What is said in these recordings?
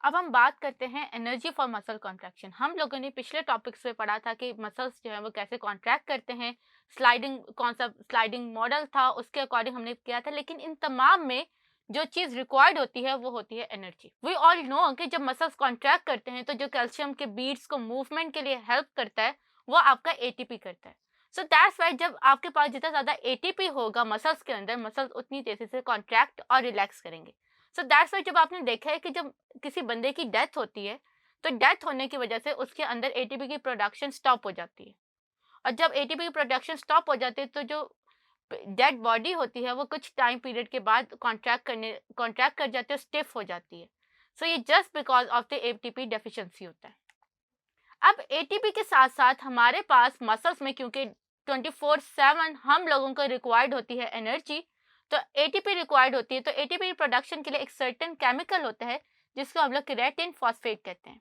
अब हम बात करते हैं एनर्जी फॉर मसल कॉन्ट्रैक्शन। हम लोगों ने पिछले टॉपिक्स में पढ़ा था कि मसल्स जो है वो कैसे कॉन्ट्रैक्ट करते हैं। स्लाइडिंग कौन सा स्लाइडिंग मॉडल था, उसके अकॉर्डिंग हमने किया था। लेकिन इन तमाम में जो चीज़ रिक्वायर्ड होती है वो होती है एनर्जी। वी ऑल नो कि जब मसल्स कॉन्ट्रैक्ट करते हैं तो जो कैल्शियम के बीड्स को मूवमेंट के लिए हेल्प करता है वो आपका एटीपी करता है। सो दैट्स वाई जब आपके पास जितना ज़्यादा एटीपी होगा मसल्स के अंदर, मसल्स उतनी तेज़ी से कॉन्ट्रैक्ट और रिलैक्स करेंगे। सो दैट्स वाई जब आपने देखा है कि जब किसी बंदे की डेथ होती है तो डेथ होने की वजह से उसके अंदर एटीपी की प्रोडक्शन स्टॉप हो जाती है। और जब एटीपी की प्रोडक्शन स्टॉप हो जाती है तो जो डेड बॉडी होती है वो कुछ टाइम पीरियड के बाद कॉन्ट्रैक्ट कर जाती है, स्टिफ हो जाती है। सो ये just because of the ATP deficiency होता है। अब एटीपी के साथ साथ हमारे पास मसल्स में, क्योंकि 24/7 हम लोगों को रिक्वायर्ड होती है एनर्जी, तो एटीपी रिक्वायर्ड होती है। तो एटीपी प्रोडक्शन के लिए एक सर्टेन केमिकल होता है जिसको हम लोग केराटिन फॉस्फेट कहते हैं।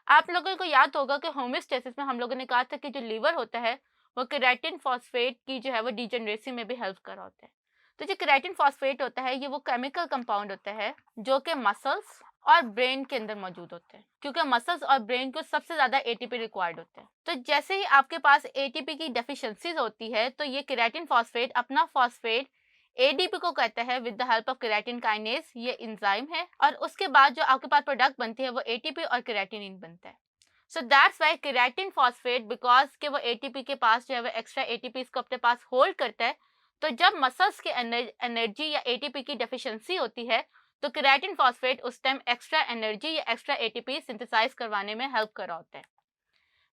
आप लोगों को याद होगा कि होम्योस्टेसिस में हम लोगों ने कहा था कि जो लीवर होता है वो केराटिन फॉस्फेट की जो है वो डिजेनरेसी में भी हेल्प कर रहा होता है। तो जो केराटिन फॉस्फेट होता है ये वो केमिकल कंपाउंड होता है जो कि मसल्स और ब्रेन के अंदर मौजूद होते हैं, क्योंकि मसल्स और ब्रेन को सबसे ज़्यादा एटीपी रिक्वायर्ड होता है। तो जैसे ही आपके पास एटीपी की डेफिशिएंसीज होती है तो ये केराटिन फॉस्फेट अपना फॉस्फेट एडीपी को कहता है with the help of keratin kinase, ये एंजाइम है, और उसके बाद जो आपके पास प्रोडक्ट बनती है वो एटीपी और केराटिनिन बनता है। So that's why keratin phosphate, because के वो एटीपी के पास जो है वो एक्स्ट्रा एटीपी को अपने पास होल्ड करता है। तो जब मसल्स के एनर्जी या एटीपी की डेफिशिएंसी होती है तो केराटिन फॉस्फेट उस टाइम एक्स्ट्रा एनर्जी या एक्स्ट्रा एटीपी सिंथेसाइज करवाने में हेल्प कर रहा होता है।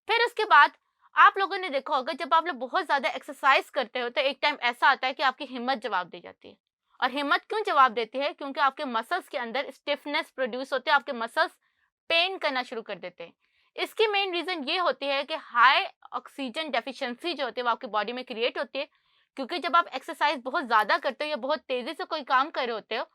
फिर उसके बाद आप लोगों ने देखा होगा जब आप लोग बहुत ज़्यादा एक्सरसाइज करते हो तो एक टाइम ऐसा आता है कि आपकी हिम्मत जवाब दे जाती है। और हिम्मत क्यों जवाब देती है? क्योंकि आपके मसल्स के अंदर स्टिफनेस प्रोड्यूस होते हैं, आपके मसल्स पेन करना शुरू कर देते हैं। इसकी मेन रीज़न ये होती है कि हाई ऑक्सीजन डेफिशिएंसी जो होती है वो आपकी बॉडी में क्रिएट होती है। क्योंकि जब आप एक्सरसाइज बहुत ज़्यादा करते हो या बहुत तेज़ी से कोई काम कर रहे होते हो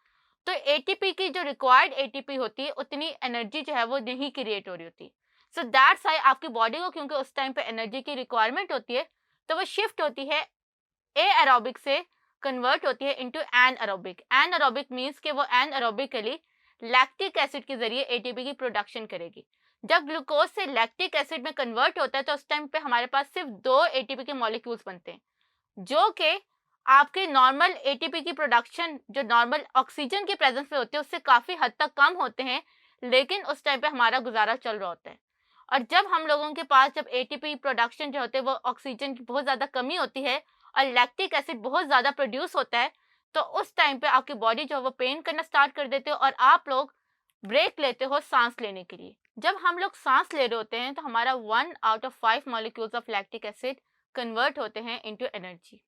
तो एटीपी की जो रिक्वायर्ड एटीपी होती है उतनी एनर्जी जो है वो नहीं क्रिएट हो रही होती। सो दैट्स व्हाई आपकी बॉडी को, क्योंकि उस टाइम पे एनर्जी की रिक्वायरमेंट होती है, तो वो शिफ्ट होती है ए एरोबिक से कन्वर्ट होती है into anaerobic. Anaerobic means कि वो एन एरोबिकली लैक्टिक एसिड के जरिए एटीपी की प्रोडक्शन करेगी। जब ग्लूकोज से लैक्टिक एसिड में कन्वर्ट होता है तो उस टाइम पे हमारे पास सिर्फ 2 एटीपी के मॉलिक्यूल्स बनते हैं, जो कि आपके नॉर्मल एटीपी की प्रोडक्शन जो नॉर्मल ऑक्सीजन की प्रेजेंस में होती है उससे काफ़ी हद तक कम होते हैं। लेकिन उस टाइम पे हमारा गुजारा चल रहा होता है। और जब हम लोगों के पास जब एटीपी प्रोडक्शन जो होते हैं वो ऑक्सीजन की बहुत ज़्यादा कमी होती है और लैक्टिक एसिड बहुत ज़्यादा प्रोड्यूस होता है, तो उस टाइम पे आपकी बॉडी जो है वो पेन करना स्टार्ट कर देते हो और आप लोग ब्रेक लेते हो सांस लेने के लिए। जब हम लोग सांस ले रहे होते हैं तो हमारा 1/5 molecules of lactic acid convert होते हैं इनटू एनर्जी।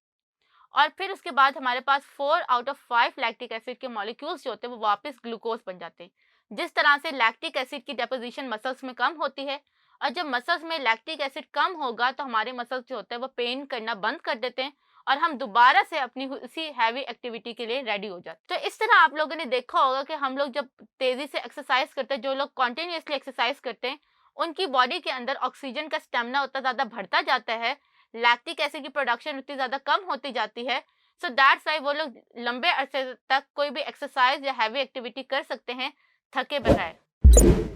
और फिर उसके बाद हमारे पास 4/5 लैक्टिक एसिड के मॉलिक्यूल्स जो होते हैं वो वापस ग्लूकोज बन जाते हैं। जिस तरह से लैक्टिक एसिड की डेपोजिशन मसल्स में कम होती है, और जब मसल्स में लैक्टिक एसिड कम होगा तो हमारे मसल्स जो होते हैं वो पेन करना बंद कर देते हैं और हम दोबारा से अपनी उसी हैवी एक्टिविटी के लिए रेडी हो जाते हैं। तो इस तरह आप लोगों ने देखा होगा कि हम लोग जब तेज़ी से एक्सरसाइज करते हैं, जो लोग कॉन्टिन्यूसली एक्सरसाइज करते हैं, उनकी बॉडी के अंदर ऑक्सीजन का स्टेमिना उतना ज़्यादा बढ़ता जाता है, लैक्टिक एसिड की प्रोडक्शन उतनी ज़्यादा कम होती जाती है। सो दैट्स वाई वो लोग लंबे अरसे तक कोई भी एक्सरसाइज या हैवी एक्टिविटी कर सकते हैं थके बगैर।